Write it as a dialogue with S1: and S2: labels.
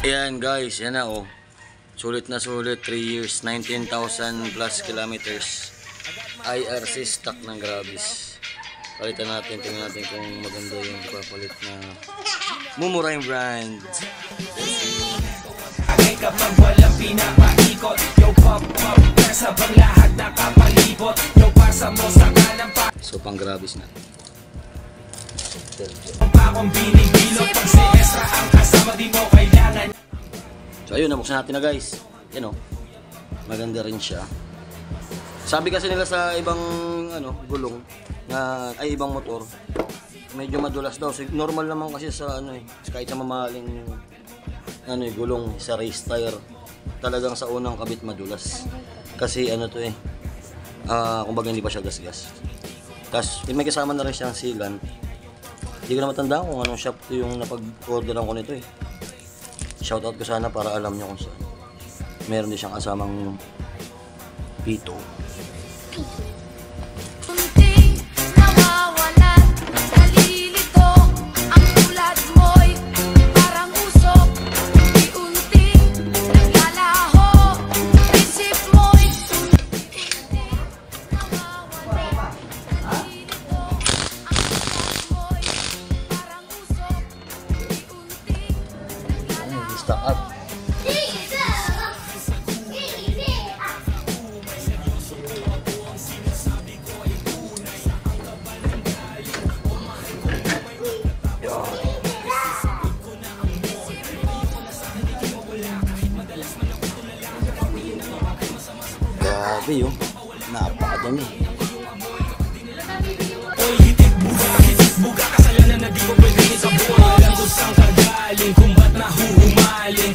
S1: Ayan guys, yan na oh. Sulit na sulit, 3 years, 19,000 plus kilometers. IRC stock ng Grabis. Palitan natin, tingnan natin kung maganda yung papalit na mumura yung brand. Kapag walang pinapaikot, yo pop pop, kasabang lahat nakapalibot, yo pasa mo sa kanan pa. So pang Grabis na. Pakong binibilot, pag si Esra ang kasama, di mo kailangan. So ayun, nabuksan natin na guys. Yan o, maganda rin siya. Sabi kasi nila sa ibang gulong na ay ibang motor, medyo madulas daw. So, normal naman kasi sa kahit sa mamahaling gulong sa race tire, talagang sa unang kabit madulas. Kasi kumbaga hindi pa siya gasgas. Tapos may kasama na rin siyang sealant. Hindi ko na matandaan kung anong shop yung napag-orderan ko nito eh. Shoutout ko sana para alam nyo kung saan. Meron din siyang kasamang pito. Stock up. Grabe yun. Napakadami. Buga kasalanan na di ko pwede sa buwan. Alam ko saan kagaling, kung ba't nahuhumaling,